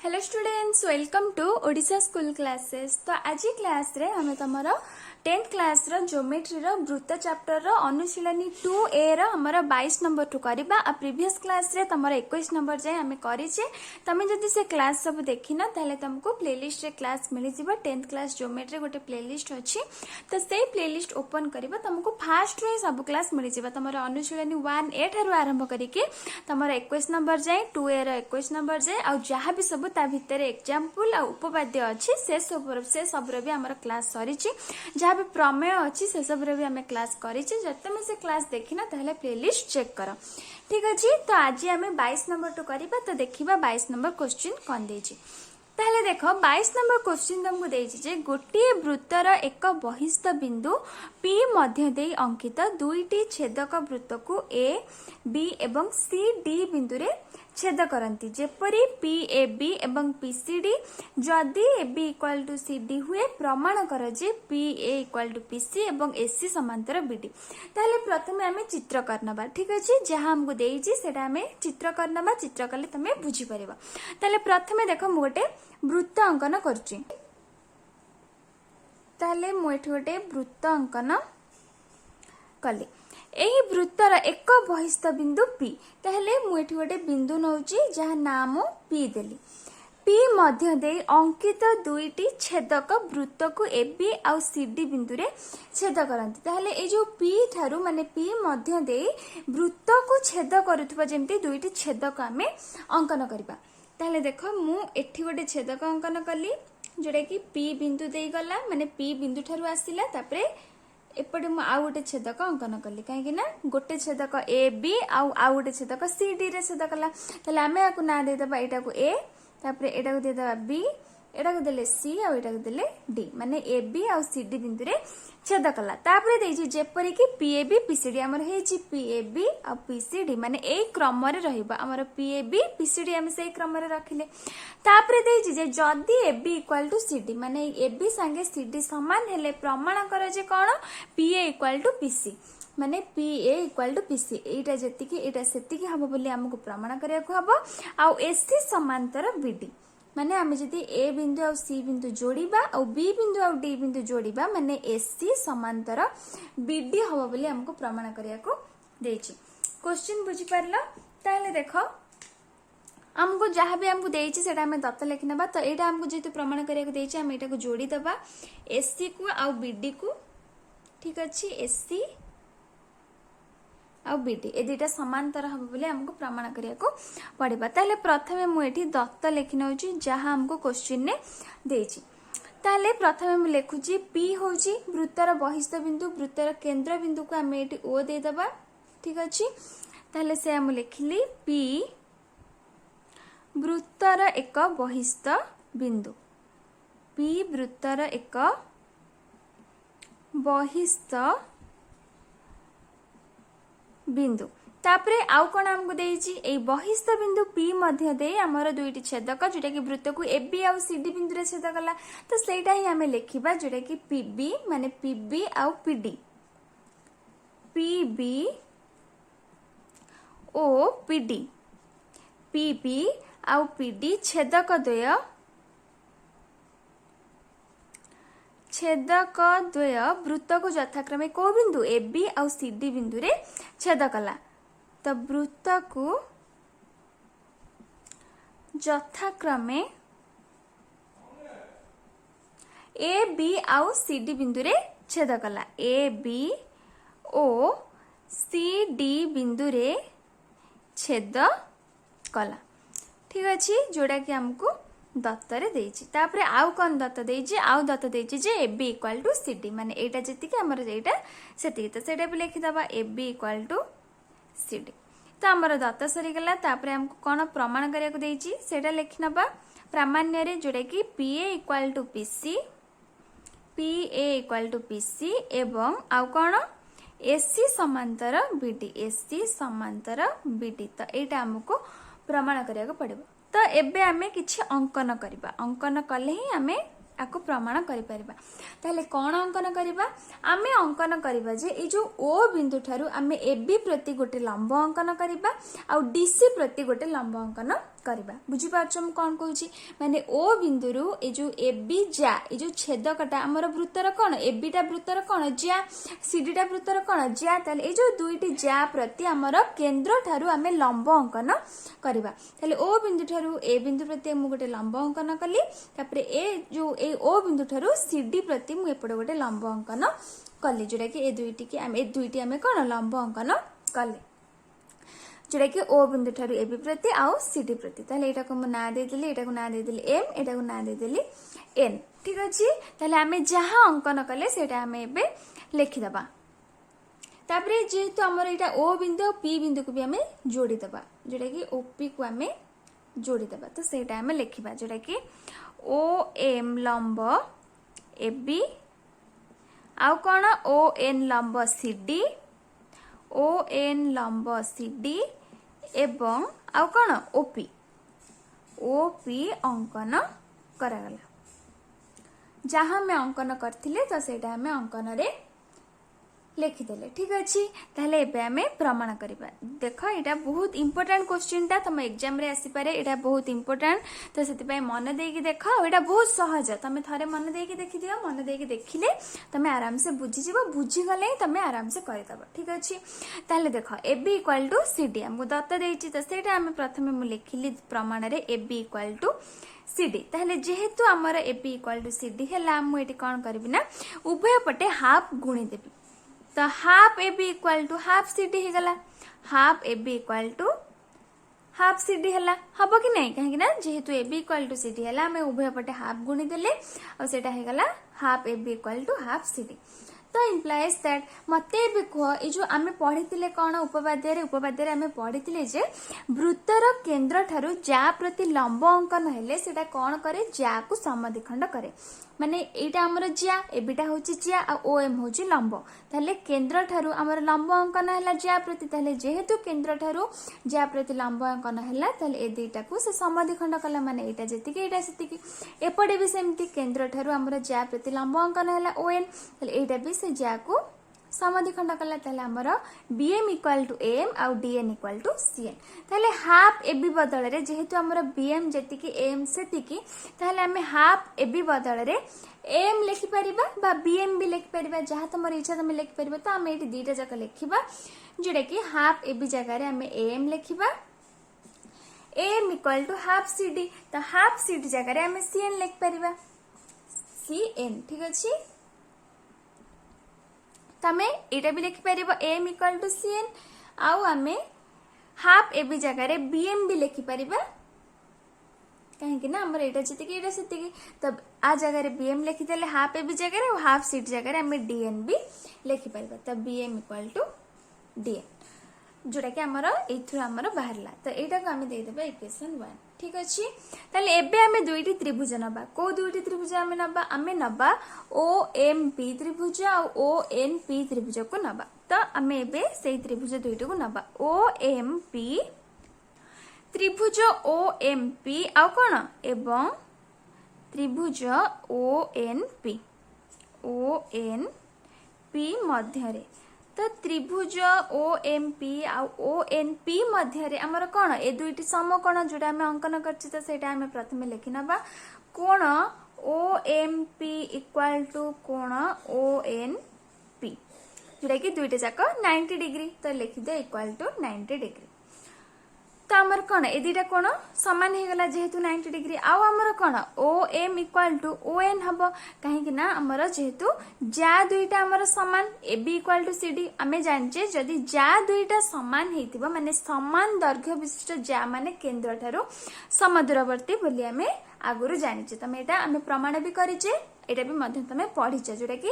Hello students, welcome to Odisha school classes. तो आज class रे हमें तमरो 10th क्लास रो ज्योमेट्री रो वृत्त चैप्टर रो अनुशीलनी 2A रो हमर 22 नंबर टू करबा। आ प्रीवियस क्लास रे तमरो 21 नंबर जाय हमें करिचे। तमे जदि से क्लास सब देखिना ताले तुमको प्लेलिस्ट रे क्लास मिली जिवो। 10th क्लास ज्योमेट्री गोटे प्लेलिस्ट अछि, तो से प्लेलिस्ट ओपन करबा तुमको फास्ट रे सब क्लास मिली जिवो। तमरो अनुशीलनी 1A ठारू आरंभ करिके तमरो 21 नंबर जाय 2A रो 21 नंबर जाय आ जहा भी सब ता भितर एग्जांपल आ उपपाद्य अछि से सब रे भी हमर क्लास सरिछि। जहाँ भी प्रमेय अच्छी से सब रे भी हमें क्लास करिछि। जब तमे से क्लास देखिना ताहले प्लेलिस्ट चेक करो, ठीक अछि। तो आज हमें 22 नंबर टू करिबा। तो देखिबा 22 नंबर क्वेश्चन कोन देछि। ताहले देखो 22 नंबर क्वेश्चन तुमको देछि जे गोटिए वृत्तर एक बहिस्थ बिंदु P मध्य देई अंकित दुईटी छेदक वृत्त को A, B एवं C, D बिंदु रे छेद करंती। जेपरी PAB एवं PCD जदि AB इक्वल टू CD हुए प्रमाण कर जे PA इक्वल टू PC एवं AC समांतर BD। ताहले प्रथमे हमें चित्र करनबा, ठीक अछि। जहां हमको देइछि सेटा हमें चित्र करनबा। चित्र करले तमे बुझी परिबा। ताहले प्रथमे देखो मु गोटे वृत्त अंकन करछि। ताहले मु एठी गोटे वृत्त अंकन कले। एही वृत्तर एक बहिस्थ बिंदु P। ताहले मु एठी गोटे बिंदु नउची जहा नाम P देली। P मध्य दे अंकित दुईटी छेदक वृत्त को AB आ CD बिंदु रे छेद करंती। ताहले ए जो P ठारू माने P मध्य दे वृत्त को छेद करूथबा जेमती दुईटी छेदक हमें अंकन करबा। ताहले देखो मु एठी गोटे छेदक अंकन कली जोडा कि P बिंदु देई गला, माने P बिंदु ठारू आसिला। तापरे एपटे मु आ गोटे छेदक अंकन कली काहे ना गोटे छेदक AB आ गोटे छेदक CD रे छेद कला। ताले हमें आकु ना दे दबा, एटा को A, तापरे एटा को दे दबा B, एटा को देले C आ एटा को देले D, माने AB आ CD बिंदु रे छेद कला। तापरे देछि जेपरि कि PAB PCD हमर हेछि PAB आ PCD, माने ए क्रम रे रहइबा हमर PAB PCD हम से क्रम रे रखिले। तापरे देछि जे जदी AB इक्वल टू CD, माने AB संगे CD समान हेले प्रमाण कर जे कोन PA इक्वल टू PC, माने PA इक्वल टू PC एटा जेतिकी एटा सेतिकी हबो बोली हमको प्रमाण करिया को हबो। आ AC समांतर BD, माने आमे जदी A बिंदु आ C बिंदु जोड़ीबा आ B बिंदु आ D बिंदु जोड़ीबा माने AC समांतर BD हबो बोली हमको प्रमाण करिया को देछि। क्वेश्चन बुझी परला। ताहले देखो हमको जहाँ भी हमको देछि सेटा हमें दत्त लिखनबा। तो एटा हमको जेतु प्रमाण करिया को देछि हम एटा को जोड़ी दबा AC को आ BD को, ठीक अछि। AC आ BD ए दुटा समांतर हम बोले हमको प्रमाण करिया को पड़िबा। ताले प्रथमे मु एठी दत्त लिखि नउची जहां हमको क्वेश्चन ने देछि। ताले प्रथमे मु लेखुची P होची वृत्तर बहिस्थ बिंदु, वृत्तर केंद्र बिंदु को हम एठी O दे दबा, ठीक अछि। ताले से हम लिखिली P वृत्तर एक बहिस्थ बिंदु, P वृत्तर एक बहिस्थ बिंदु। तापरे आउ कोन हमको देछि ए बहिस्थ बिंदु P मध्य दे हमर दुईटी छेदक जोटा कि वृत्त को AB आ CD बिंदु रे छेद कला। तो सेटा ही हमें लिखिबा जोटा कि PB, माने PB आ PD, PB ओ PD, PB आ PD छेदक द्वय वृत्त को यथाक्रमे को बिंदु AB आ CD बिंदु रे छेद कला। तो वृत्त को यथाक्रमे AB आ CD बिंदु रे छेद कला। AB ओ CD बिंदु रे छेद कला, ठीक अछि। जोड़ा कि हमको दत्त रे देछि। तापरे आउ कोन दत्त देछि, आउ दत्त देछि जे AB इक्वल टू CD, माने एटा जेतिके हमर एटा सेति। तो सेटा भी लिखि दबा AB इक्वल टू CD। तो हमर दत्त सरी गला। तापरे हमको कोन प्रमाण करिया को देछि सेटा लिखि नबा प्रामाण्य रे, जोड़ा कि PA equal to PC, PA equal to PC एवं आउ कोन AC समांतर BD, AC समांतर BD। तो एटा हमको प्रमाण करिया को पड़िबो। तो एबे हमें किछि अंकन करबा, अंकन कले ही हमें आको प्रमाण करि परिबा। ताले कोन अंकन करबा, आमे अंकन करबा जे ए जो O बिंदु ठारू आमे AB प्रति गोटे लंब अंकन करबा आ DC प्रति गोटे लंब अंकन करवा बुझी पार्छ मु कोन कहूची माने ओ बिंदु रु ए जो एबी जा ए जो छेदकटा हमर वृत्तर कोन एबीटा वृत्तर कोन जा सीडीटा वृत्तर कोन जा ताले ए जो दुईटी जा प्रति हमर केंद्र ठारू हमें लंब अंकन करवा ताले ओ बिंदु ठारू ए बिंदु प्रति मु गोटे लंब अंकन कली तापरे ए जो ए ओ बिंदु ठारू सीडी प्रति मु एपटे गोटे लंब अंकन कली जोटा कि ए दुईटी हमें कोन लंब अंकन कले जोटा कि ओ बिंदु ठारू ए बी प्रति आउ सीडी प्रति ताले एटा को ना दे देली एटा को ना दे देली एम एटा को ना दे देली एन ठीक अछि ताले हमें जहां अंकन कले सेटा हमें एबे लिखि दबा तापरे जेहेतु हमर एटा ओ बिंदु और पी बिंदु को भी हमें जोड़ी दबा जोटा कि ओपी को हमें जोड़ी दबा तो सेटा हमें लिखिबा जोटा कि ओ एम लंब एबी आउ कोन ओ एन लंब सीडी ओ एन लंब सीडी एवं आउ कोन ओपी ओपी अंकन करागला जहां में अंकन करथिले तो सेटा हमें अंकन रे लिखिदेले ठीक अच्छी ताहले एबे हमें प्रमाण करबा देख एटा बहुत इंपोर्टेंट क्वेश्चन ता तुम एग्जाम रे आसी पारे एटा बहुत इंपोर्टेंट तो सेति पय मन देकी देख एटा बहुत सहज तुम थारे मन देकी देखि दियो मन देकी देखिले तुम आराम से बुझी जीवो बुझी गले तुम आराम से करि दबो ठीक अछि ताहले देख AB = CD हमको दत्त देछि तो सेटा हम प्रथमे मु लिखिली प्रमाण रे AB = CD ताहले जेहेतु हमर AB = CD हैला मु एटी कोन करबी ना उभय पटे हाफ गुणी देबी तो हाफ AB = हाफ CD हे गला हाफ AB = हाफ CD हैला हबो कि नहीं कहे ना जेहेतु AB = CD हैला हमें उभय पटे हाफ गुणी देले और सेटा हे गला हाफ AB = हाफ CD तो इम्प्लाइज दैट मते भी कह ए जो आमे पढ़ितिले कोन उपपाद्य रे आमे पढ़ितिले जे वृत्तर केंद्र ठारू जा प्रति लंब अंकन हेले सेटा कोन करे जा को समद्विखंड करे माने एटा हमर जा एबिटा होची जा आ ओएम होची लंब ताले केंद्र ठारू हमर लंब अंकन हैला जा प्रति ताले जेहेतु केंद्र ठारू जा प्रति लंब अंकन हैला ताले ए दुईटा को से समद्विखंड कला माने एटा जेतिकी एटा सेतिकी एपडे भी सेमती केंद्र ठारू हमर जा प्रति लंब अंकन हैला ओएन ताले एटा भी से जा को समद्विखंड कला ताले हमर BM = AM आउ DN = CN ताले हाफ AB बदल रे जेहेतु हमर BM जेतिकी AM सेतिकी ताले हमें हाफ AB बदल रे AM लिखि परिबा बा BM भी लिखि परिबा जहा तमर इच्छा तमे लिखि परिबा तो हम एटी दीटा जक लिखिबा जेडा कि हाफ AB जगह रे हमें AM लिखिबा AM = हाफ CD तो हाफ CD जगह रे हमें CN लिखि परिबा CN ठीक अछि तमे एटा भी लिखि परिबो AM = CN आउ हमें हाफ AB जगह रे BM भी लिखि परिबा कहे कि ना हमर एटा एटा सेतिकी तब आ जगह रे BM लिखि देले हाफ AB जगह रे और हाफ सीट जगह रे हमें DN भी लिखि परिबा तब BM = DN जोटा कि हमर एथु हमर बाहरला तो एटा को हम दे देबा इक्वेशन 1 ठीक अछि ताले एबे हमें दुईटी त्रिभुज नबा को दुईटी त्रिभुज हमें नबा OMP त्रिभुज और ONP त्रिभुज को नबा तो हमें एबे सेही त्रिभुज दुईटी को नबा OMP त्रिभुज OMP आ कोन एवं त्रिभुज ONP मध्य रे तो त्रिभुज OMP आ ONP मध्य रे हमर कोन ए दुईटी समकोण जोटा हम अंकन करछि तो सेटा हम प्रथमे लिखि नबा कोण OMP = कोण ONP जोटा कि दुईटा जाक 90 डिग्री तो लिखि दे = 90 डिग्री तो हमर कोन ए दुईटा कोण समान हे गला जेहेतु 90 डिग्री आउ हमर कोन OM = ON हबो काहे कि ना हमर जेहेतु जा दुईटा हमर समान AB = CD हमें जानचे जदी जा दुईटा समान हेतिबो माने समान दैर्घ्य विशिष्ट जा माने केंद्र ठारो समदूरवर्ती बोली हमें आगुरु जानिचे तमे एटा हमें प्रमाण भी करिचे एटा भी मध्य तमे पढिचे जोटा कि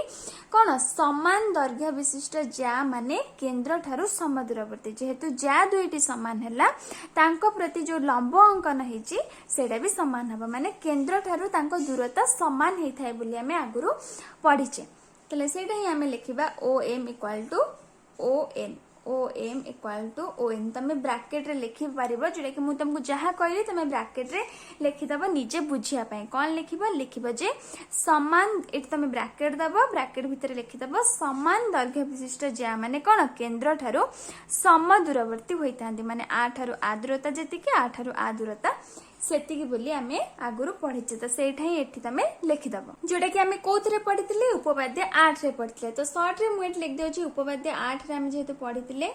कोन समान दैर्घ्य विशिष्ट जा माने केंद्र ठारो समदूरवर्ती जेहेतु जा दुईटी समान हैला तांको प्रति जो लंब अंकन हेची सेटा भी समान हबो माने केंद्र ठारो तांको दूरता समान हेई थाए बोली हमें आगुरु पढिचे तले सेटा ही हमें लिखिबा OM = ON O M equal to O N तुम ब्राकेट रे लिखि पारिबो जोटा कि मु तुमको जहाँ कहली तुम ब्राकेट रे लिखिदब निजे बुझिया पाई कौन लिखिबो जे समान एटी तुम ब्राकेट दबो ब्राकेट भितर लिखिदब समान दैर्घ्य विशिष्ट ज्या माने कौन केंद्र ठारू सम दूरवर्ती होता माने आ ठारू आ दूरता जेतिकी आ ठारू आ दूरता सेतिकी बोली आमे आगुरु पढ़िचे तो सेठा ही एठी तमे लिखिदब जोटा कि आमे कोथरे पढ़ितिले उपपाद्य 8 रे पढ़ितिले तो शॉर्ट रे मु एठी लिख देउची उपपाद्य 8 रे आमे जेहेतु पढ़ितिले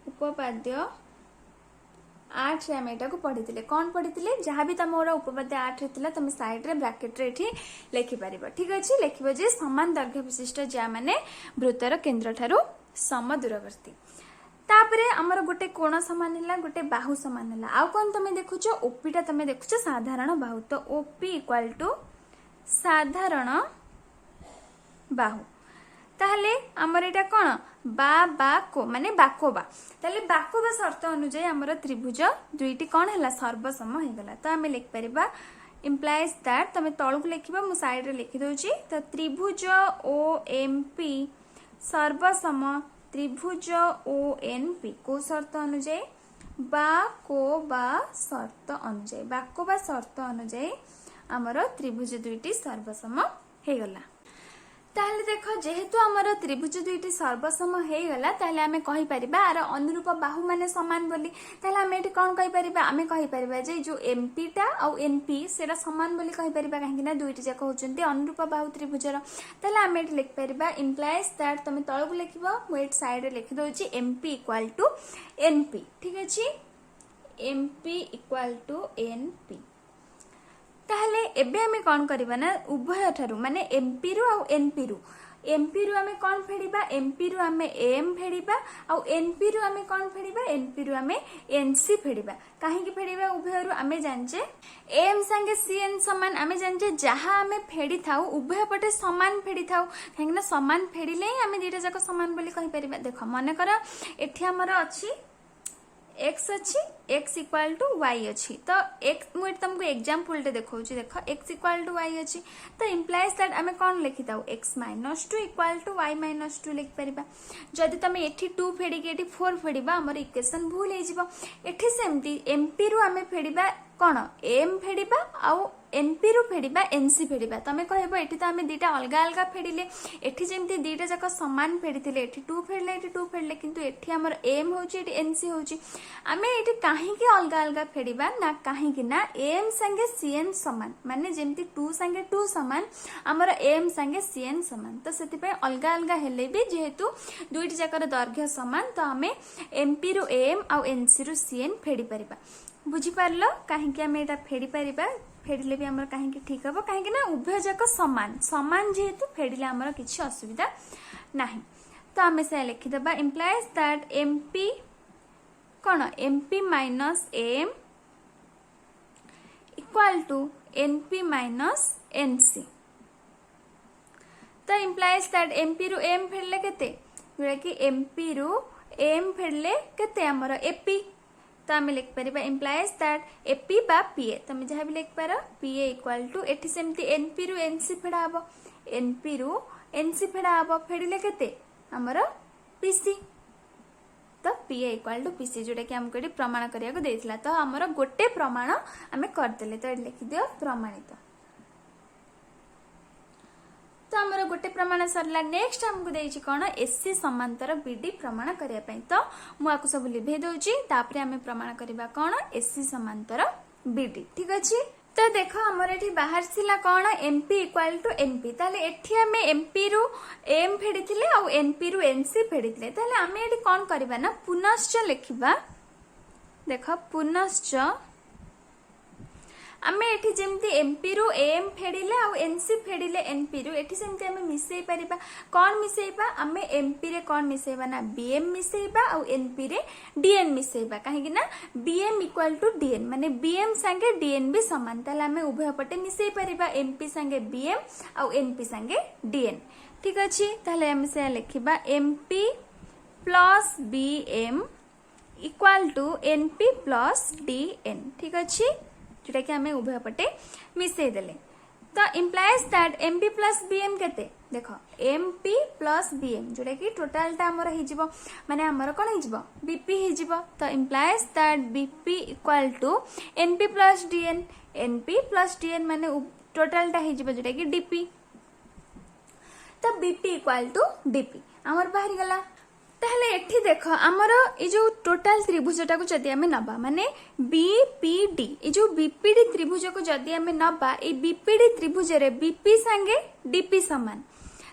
उपपाद्य 8 रे आमे एटा को पढ़ितिले कौन पढ़ितिले जहां भी तमोरा उपपाद्य 8 रे थिला तमे साइड रे ब्रैकेट रे एठी लिखि परिबो ठीक अछि लिखिबो जे समान दैर्घ्य विशिष्ट ज्या माने वृत्तर केंद्र ठारू सम दूरवर्ती तापरे हमर गोटे कोण समान हैला गोटे बाहु समान हैला आउ कोन तमे देखुचो ओपी टा तमे देखुचो साधारण बाहु तो ओपी इक्वल टू साधारण बाहु ताहले हमर एटा कोन बा को माने बाकोबा ताहले बाकोबा शर्त अनुसार हमर त्रिभुज दुईटी कोन हैला सर्वसम हे गला तो हमें लिख परिबा implies that तमे तळु को लिखिबा मु साइड रे लिखि दोची तो त्रिभुज ओएमपी सर्वसम त्रिभुज ओएनपी को शर्त अनुଯାयी बाकोबा शर्त अनुଯାयी बाकोबा शर्त अनुଯାयी हमर त्रिभुज दुईटी सर्वसम हे गला ताहले देखो जेहेतु हमर त्रिभुज दुईटी सर्वसम हे गला ताहले हमें कहि परिबा आर अनुरूप बाहु माने समान बोली ताहले हमें एठी कोन कहि परिबा हमें कहि परिबा जे जो एमपी टा आ एनपी सेरा समान बोली कहि परिबा काहे कि ना दुईटी जाक होचंती अनुरूप बाहु त्रिभुजर ताहले हमें एठी लिख परिबा implies that तमे तळକୁ लिखिबो मु एट साइड रे लिखि दोची mp इक्वल टू np ठीक अछि mp इक्वल टू np ताहले एबे हमें कौन करिबा ना उभय ठारू माने एमपी रु आ एमपी रु हमें कौन फेडिबा एमपी रु हमें एम फेडिबा आ एनपी रु हमें कौन फेडिबा एनपी रु हमें एनसी फेडिबा काहे कि फेडिबा उभय रु हमें जानजे एम संगे सीएन समान हमें जानजे जहां हमें फेडी थाउ उभय पटे समान फेडी थाउ काहे ना समान फेडिले ही हमें दीटा जाक समान बोली कहि परिबा देखो माने करा एठी हमर अछि x अच्छी x इक्वल टू y अच्छी तो x मुझे तुमको एग्जांपल टे देखो देखो x इक्वल टू y अच्छी तो इम्प्लाइज दैट आमे कौन लिखि थाउ x - 2 इक्वल टू y - 2 लिख परिबा जदि तमे एठी 2 फेडी के एठी 4 फेडिबा हमर इक्वेशन भूल हे जिवो एठी सेमती mp रु आमे फेडिबा कोन m फेडिबा आउ एनपी रु फेडिबा एनसी फेडिबा तमे कहबो एठी त हमें दीटा अलगा अलगा फेडिले एठी जेमती दीटा जाक समान फेडिथिले एठी 2 फेडले एठी 2 फेडले किंतु एठी हमर एम होची एठी एनसी होची हमें एठी काहे कि अलगा अलगा फेडिबा ना काहे कि ना एम संगे सीएन समान माने जेमती 2 संगे 2 समान हमर एम संगे सीएन समान तो सेति पे अलगा अलगा हेले भी जेहेतु दुईटी जाकर दैर्घ्य समान तो हमें एमपी रु एम आ एनसी रु सीएन फेडी परिबा बुझी पारलो काहे कि हमें एटा फेडी परिबा फेडिले भी हमर काहे कि ठीक हबो काहे कि ना उभय जाक समान समान जेहेतु फेडिले हमर किछि असुविधा नाही तो हमें से लिखि देबा implies that mp कोन mp minus m equal to np minus nc तो implies that mp रु m फेडले केते जोरा कि mp रु m फेडले केते हमर ap तो हमें लिख परिबा implies that AP बा PA तमे जहा भी लिख पारा PA इक्वल टू एठी सेमती NP रु NC फेडा हबो NP रु NC फेडा हबो फेडिले केते हमर PC तो PA इक्वल टू PC जोटा कि हमको एठी प्रमाण करिया को देथिला तो हमर गोटे प्रमाण हमें कर देले तो एठी लिखि दियो प्रमाणित तो हमर गोटे प्रमाण सरला नेक्स्ट हमको देछि कोन एससी समांतर बीडी प्रमाण करिया पई तो मु आकु सब लिभे दोछि तापरे हमें प्रमाण करबा कोन एससी समांतर बीडी ठीक अछि तो देखो हमर एठी बाहर सिला कोन एमपी इक्वल टू एनपी ताले एठी हमें एमपी रु एम फेडिथिले आ एनपी रु एनसी फेडिथिले ताले हमें एठी कोन करबा ना पुनश्च लिखिबा देखो पुनश्च आमे एठी जेमती एमपी रु एम फेडिले आ एनसी फेडिले एनपी रु एठी सेमती आमे मिसेई परिबा कोन मिसेइबा आमे एमपी रे कोन मिसेइबा ना बीएम मिसेइबा आ एनपी रे डीएन मिसेइबा काहे कि ना बीएम इक्वल टू डीएन माने बीएम संगे डीएन भी समान ताले आमे उभय पटे मिसेई परिबा एमपी संगे बीएम आ एनपी संगे डीएन ठीक अछि ताले आमे से लिखिबा MP plus BM equal to NP plus DN ठीक अछि जोटा कि हमें उभय पटे मिसेई देले तो implies that MP plus BM केते देख एमपी प्लस बीएम जोटा कि टोटालटा आमर हो माने आमर कौन हो बीपी हो तो implies that BP equal to NP plus DN NP plus DN माने टोटालटा हो जोटा कि डीपी तो बीपी इक्वल टू डीपी आमर बाहरी गला ताहले एठी देख आमर ये जो टोटाल त्रिभुजटा को जदि आमे नबा माने बीपीडी ये जो बीपीडी त्रिभुज को जदि आमे नबा ए बीपीडी त्रिभुज रे बीपी संगे डीपी समान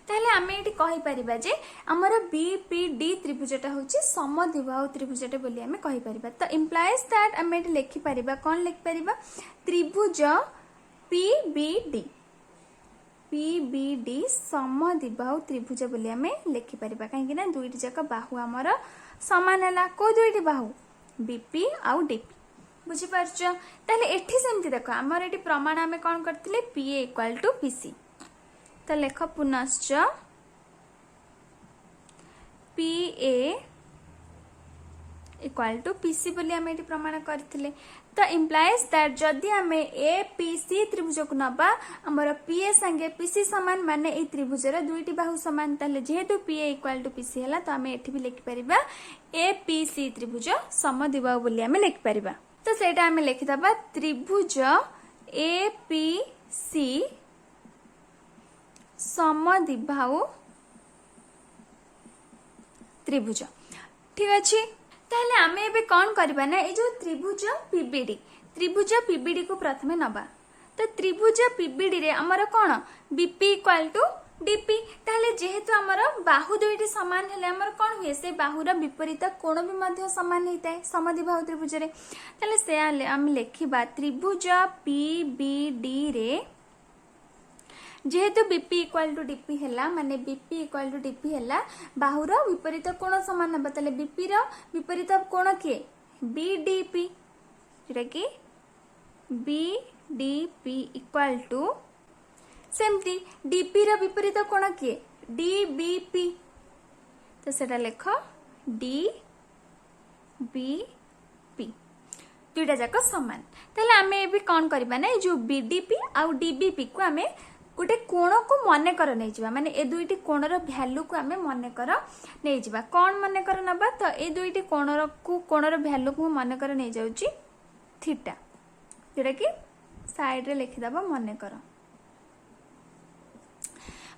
ताहले आमे एठी कहि परिबा जे आमर बीपीडी त्रिभुजटा होची समद्विबाहु त्रिभुजटा बोली आमे कहि परिबा तो इम्प्लाइज दैट आमे एठी लिखि परिबा कोन लिखि परिबा त्रिभुज पीबीडी पीबीडी समद्विबाहु त्रिभुज बोली आमे लिखि परिबा काहे कि ना दुईटी जाक बाहु हमर समान हला को दुईटी बाहु बीपी आउ डीपी बुझी पारछ ताले एठी सेमति देखो हमर एठी प्रमाण आमे कोन करथिले पीए इक्वल टू पीसी तो लेख पुनश्च पीए इक्वल टू पीसी बोली आमे एठी प्रमाण करथिले तो इम्प्लाइज दैट जदि आमे ए पीसी त्रिभुज को नबा हमर पीए संगे पीसी समान माने ए त्रिभुजर दुईटी बाहु समान ताले जेहेतु पीए इक्वल टू पीसी हला तो आमे एठी भी लिखि परिबा ए पीसी त्रिभुज समद्विबाहु बोली आमे लिखि परिबा तो सेटा आमे लिखि दबा त्रिभुज ए पीसी समद्विबाहु त्रिभुज ठीक अछि ताहले आमे एबे कोन करबा ना ए जो त्रिभुज पीबीडी को प्रथमे नबा तो त्रिभुज पीबीडी रे हमर कोन बीपी इक्वल टू डीपी ताहले जेहेतु हमर बाहु दुईटी समान हेले हमर कोन हुए से बाहुर विपरीत कोण भी मध्य समान हेताय समद्विबाहु त्रिभुज रे ताहले से हम लेखिबा त्रिभुज पीबीडी रे जेहेतु बीपी इक्वल टू डीपी हैला माने बीपी इक्वल टू डीपी हैला बाहुर विपरीत कोण समान हबा तले बीपी रो विपरीत कोण के बीडीपी जेटा कि बीडीपी इक्वल टू सेमती डीपी रो विपरीत कोण के डीबीपी तो सेटा लेख डीबीपी दुईटा जाक समान ताले आमे एबी कोन करबा ना जो बीडीपी आ डीबीपी को आमे गोटे कोण को मन कर नहीं जावा माने ए दुईटी कोणर वैल्यू को आमे मन कर नहीं जावा कोन मन कर नबा तो ए दुईटी कोणर वैल्यू को मन कर नहीं जाउची थीटा जेटा कि साइड रे लिखि दबा मन कर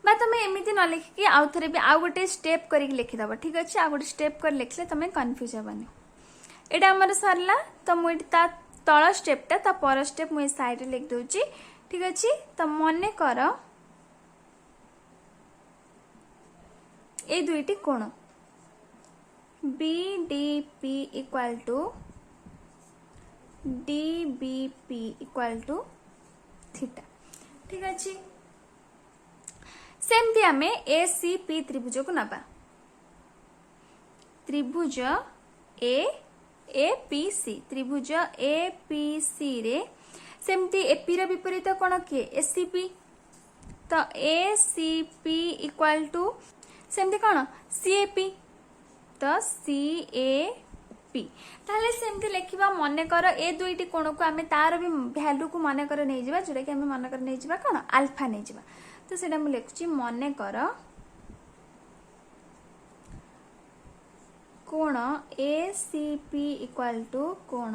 बा तमे एमिति न लिखि कि आउ थरे भी आउ गोटे स्टेप करी लिखि दबा ठीक अछि आ गोटे स्टेप कर लिखले तमे कंफ्यूज हेबानी एटा हमर सरला तो मु ता तळ स्टेपटा ता पर स्टेप मु साइड रे लिख दोची ठीक अछि तो मने कर ए दुईटी कोण BDP equal to DBP equal to theta ठीक अछि सेमती आमे एसीपी त्रिभुज को नबा त्रिभुज एपीसी त्रिभुज एपीसी रे सेमती एपी रा विपरीत कोण के एसीपी तो एसीपी इक्वल टू सेमती कोण सीएपी तो सीएपी ताले सेमती लेखिबा मने कर ए दुईटी कोण को आमे तार भी वैल्यू को मने कर नै जिबा जोटा कि आमे मने कर नै जिबा कोण अल्फा नै जिबा तो सेटा मु लेखुची मने कर कोण एसीपी इक्वल टू कोण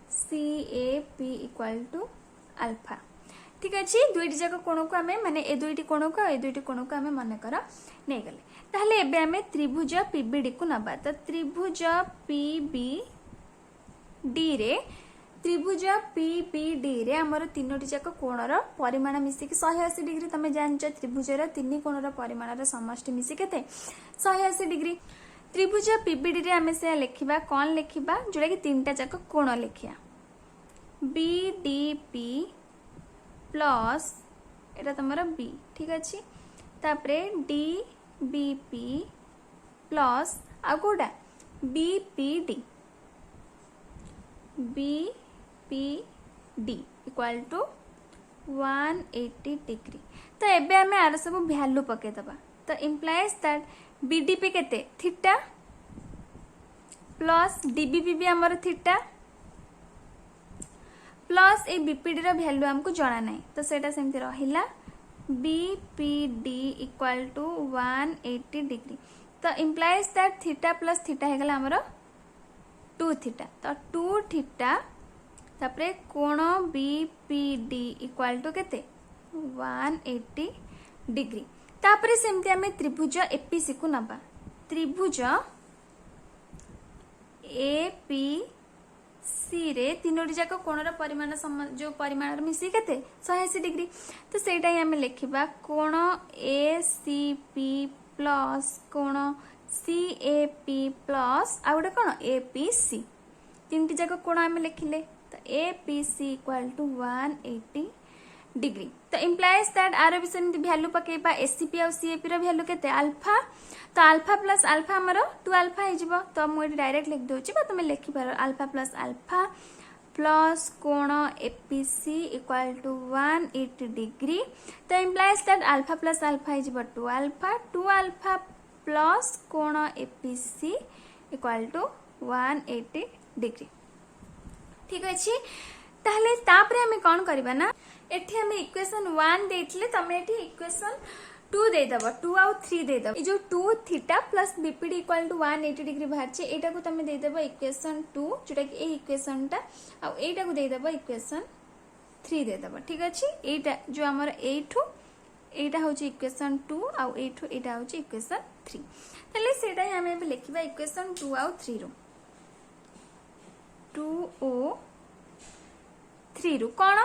CAP इक्वल टू अल्फा ठीक अछि दुईटी जाक कोण को आमे माने ए दुईटी कोण को ए दुईटी कोण को आमे मने कर नै गले ताहले एबे आमे त्रिभुज पीबीडी को नबा त त्रिभुज पीबीडी रे हमर तीनोटी जाक कोणर परिमाण मिसी कि 180 डिग्री तमे जानछ त्रिभुजर तीन कोणर परिमाणर समष्टि मिसी केते 180 डिग्री त्रिभुज पीबीडी रे आमे से लिखिबा कोन लिखिबा जोडा कि तीनटा जाक कोण लिखिया बीडीपी प्लस एटा तमरा बी ठीक अछि तापरे डीबीपी प्लस आ कोडा बीपीडी इक्वल टू 180 डिग्री तो एबे आमे आर सब वैल्यू पके दबा तो इम्प्लाइज दैट बीडीपी केते थीटा प्लस डीबीपी भी हमर थीटा प्लस ए बीपीडी रो वैल्यू हमको जाना नहीं तो सेटा सेमती रहिला बीपीडी इक्वल टू 180 डिग्री तो implies that theta plus theta है गला हमरो 2 थीटा तो 2 थीटा तापरे कोण बीपीडी इक्वल टू केते 180 डिग्री तापरे सेमती हमें त्रिभुज एपीसी को नबा त्रिभुज एपीसी रे तीनोटी जाक कोणर परिमाण जो परिमाण मिसी केते 180 डिग्री तो सेटा ही हमें लिखिबा कोण एसीपी प्लस कोण सीएपी प्लस आ गोटे कोण एपीसी तीनटी जाक कोण हमें लिखिले तो एपीसी इक्वल टू 180 डिग्री तो इम्प्लाइज दैट आर भी सेमती वैल्यू पकेबा एसीपी और सीएपी रो वैल्यू केते अल्फा तो अल्फा प्लस अल्फा हमरो 2 अल्फा हे जिवो तो मु डायरेक्ट लिख दोची बा तुम लिखि पारो अल्फा प्लस कोण एपीसी इक्वल टू 180 डिग्री तो implies that alpha plus alpha हे जिवो 2 अल्फा प्लस कोण एपीसी इक्वल टू 180 डिग्री ठीक अछि ताहले तापरे हमें कोन करबा ना एठी हमें इक्वेशन 1 देथिले तमे एठी इक्वेशन 2 दे दबो 2 और 3 दे दबो ए जो 2 theta plus BPD equal to 180 degree बाहर छे एटा को तमे दे दबो इक्वेशन 2 जोटा कि ए इक्वेशन टा आ एटा को दे दबो इक्वेशन 3 दे दबो ठीक अछि एटा जो हमर एठू एटा होची इक्वेशन 2 आ एठू एटा होची इक्वेशन 3 तले सेटा ही हमें लिखिबा इक्वेशन 2 और 3 रो 2 ओ 3 रु कौन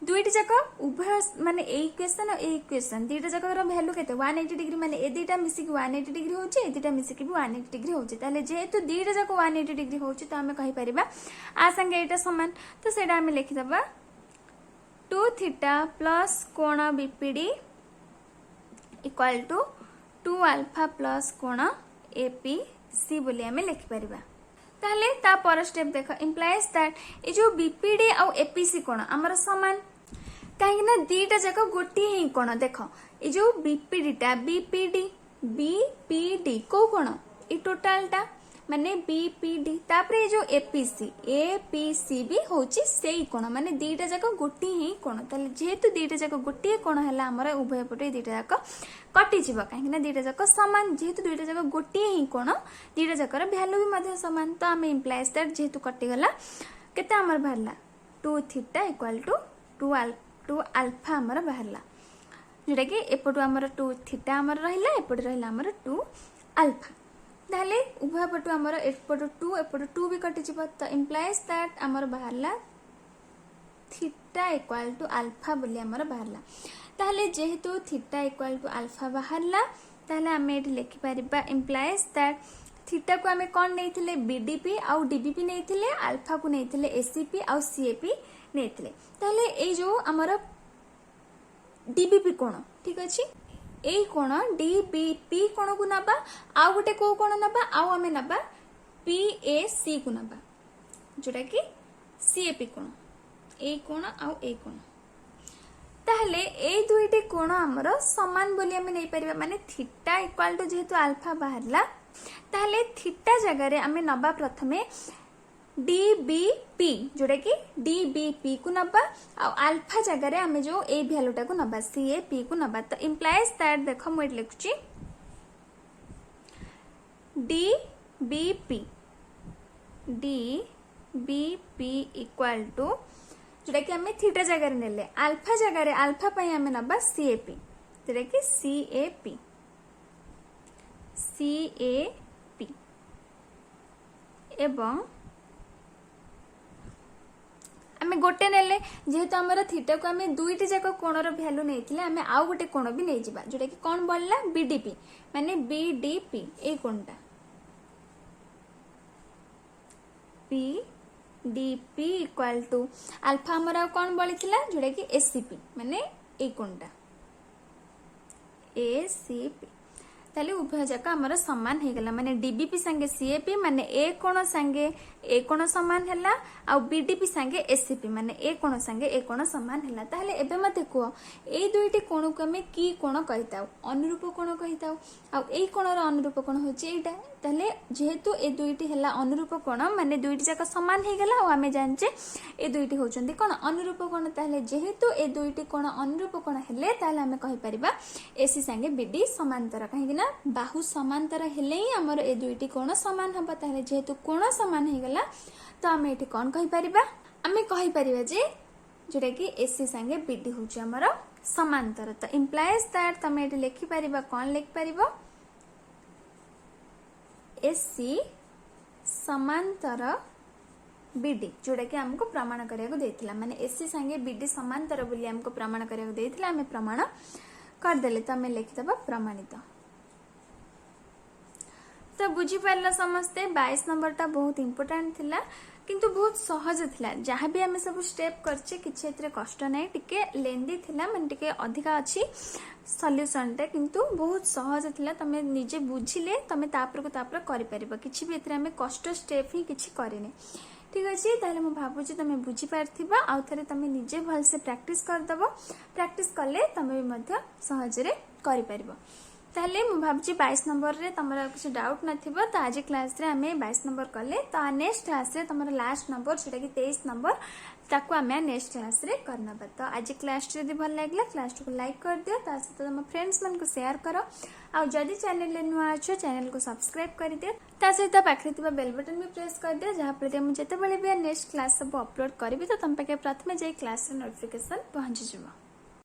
दुईटी जाक उभय माने ए इक्वेशन और ए इक्वेशन दुईटा जाक वैल्यू केते 180 डिग्री माने ए दुईटा मिसी 180 डिग्री होचे ए दुईटा मिसी 180 डिग्री होचे ताले जेहेतु दुईटा जाक 180 डिग्री होचे तो हमें कहि परिबा आ संगे एटा समान तो सेटा हमें लिखि दबा 2 थीटा प्लस कोण BPD equal to 2 alpha plus कोण एपीसी बोली हमें लिखि परिबा ताहले ता पर स्टेप देखो इम्प्लाइज दैट ए जो बीपीडी और एपीसी कोण हमर समान काहे ना दीटा जक गोटी ही कोण देखो ए जो बीपीडी टा बीपीडी को कोण ए टोटल टा माने बीपीडी तापरे जो एपीसी भी होची सेई कोण माने दीटा जक गोटी ही कोण ताले जेहेतु दीटा जक गोटी कोण हला हमर उभय पटे दीटा जक कटि जीव काहे ना दीटा जक समान जेहेतु दीटा जक गोटी ही कोण दीटा जकर वैल्यू भी मध्य समान तो हमें इम्प्लाइज दैट जेहेतु कटि गला केते हमर बाहरला 2 थीटा इक्वल टू 2 अल्फा हमर बाहरला जेटा कि एपटु हमर 2 थीटा हमर रहिला एपटु रहिला हमर 2 अल्फा ताहले उभय पटु हमर एपटु 2 भी कटि जीव तो इम्प्लाइज दैट हमर बाहरला थीटा इक्वल टू अल्फा बोली हमर बाहरला ताहले जेहेतु थीटा इक्वल टू अल्फा बाहरला ताहले हमें एठी लिखि परिबा इम्प्लाइज दैट थीटा को हमें कौन नहीं बीडीपी और डीबीपी नहीं अल्फा को नहीं एसीपी और सीएपी नहीं ताहले ए जो हमर डीबीपी कोण ठीक अछि ए कोण डीबीपी कोण को नबा आ गोटे को कोण नबा आ हमें नबा पीएसी को नबा जोटा कि सीएपी कोण ए कोण आ ए कोण ताहले ए दुईटी कोण हमर समान बोली हमें नहीं परिबा माने थीटा इक्वल टू जेहेतु अल्फा बाहरला ताहले थीटा जगह रे हमें नबा प्रथमे डीबीपी जोटा कि डीबीपी को नबा और अल्फा जगह रे हमें जो ए वैल्यूटा को नबा सीएपी को नबा तो इम्प्लाइज दैट देखो मु लिखुची डीबीपी इक्वल टू जोटा कि हमें थीटा जगह रे नेले अल्फा जगह रे अल्फा पई हमें नबा सीएपी जोटा कि सीएपी एवं आमे गोटे नेले जेहेतु हमर थीटा को आमे दुईटी जाक कोणर वैल्यू नेथिले आमे आउ गोटे कोण भी नै जिबा जोटा कि कोन बोलला बीडीपी माने बीडीपी ए कोणटा बीडीपी इक्वल टू अल्फा हमर कोन बोलिथिला जोटा कि एसीपी माने ए कोणटा एसीपी ताले उभय जाक हमर समान हे गला माने डीबीपी संगे सीएपी माने ए कोण संगे ए कोण समान हैला आ बीडीपी संगे एसीपी माने ए कोण संगे ए कोण समान हैला ताले एबे मते को ए दुईटी कोण को हमें की कोण कहिताउ अनुरूप कोण कहिताउ आ ए कोणर अनुरूप कोण होची एटा ताहले जेहेतु ए दुईटी है अनुरूप कोण माने दुईटी जाक सामान हो गला आम जाने ए दुईटी होचंदी कोण अनुरूप कोण ताहले जेहेतु ए दुईटी कोण अनुरूप कोण हेले ताहले आम कहि परिबा एसी संगे बीडी समांतर कहीं ना बाहु समांतर हेले ही हमर ए दुईटी कोण समान हबा ताहले जेहेतु कोण समान हो गला तो आम एठी कोन कहि परिबा आम कहि परिबा जे जोटा कि एसी संगे बीडी होची हमर समांतर तो इम्प्लाइज दैट तमे एठी लिखि परिबा कोन लिख परिबो एसी समांतर बीडी जोटा कि हमको प्रमाण करिया देथिला माने एसी संगे बीडी समांतर बोली हमको प्रमाण करिया देथिला हमें प्रमाण कर देले तो हमें लिखि दबा प्रमाणित तो बुझी पारला समस्ते 22 नंबर टा बहुत इंपोर्टेंट थिला किंतु बहुत सहज थिला जहाँ भी आम सब स्टेप करछे किछि एतरे कष्ट नै टिके लेंदी थिला मन टिके अधिका अछि सॉल्यूशन टे किंतु बहुत सहज थिला तमे निजे बुझिले तमे तापर करि परिबो किछि भी एतरे हमें कष्ट स्टेप ही किछि करिने ठीक अछि ताले मु भाबुची तमे बुझी पारथिबा आउ थरे तमे निजे भल से प्रैक्टिस कर दबो प्रैक्टिस करले तमे भी मध्य सहज रे करि परिबो ताले मु भाबुची 22 नंबर रे तमरा किछि डाउट नथिबो त आज क्लास रे हमें 22 नंबर करले तो नेक्स्ट क्लास रे तमरा लास्ट नंबर सेटा कि 23 नंबर ताको हमें नेक्स्ट क्लास रे करना तो आज क्लास जदी भल लागला क्लास को लाइक कर दियो ता सहित तम फ्रेंड्स मन को शेयर करो आ जदी चैनल ले नुआ अछो चैनल को सब्सक्राइब कर दियो ता सहित पाखरे तिबा बेल बटन भी प्रेस कर दियो जहा पर मु जते बेले भी नेक्स्ट क्लास सब अपलोड करबी तो तम पाके प्रथमे जे क्लास रे नोटिफिकेशन पहुंची जबो।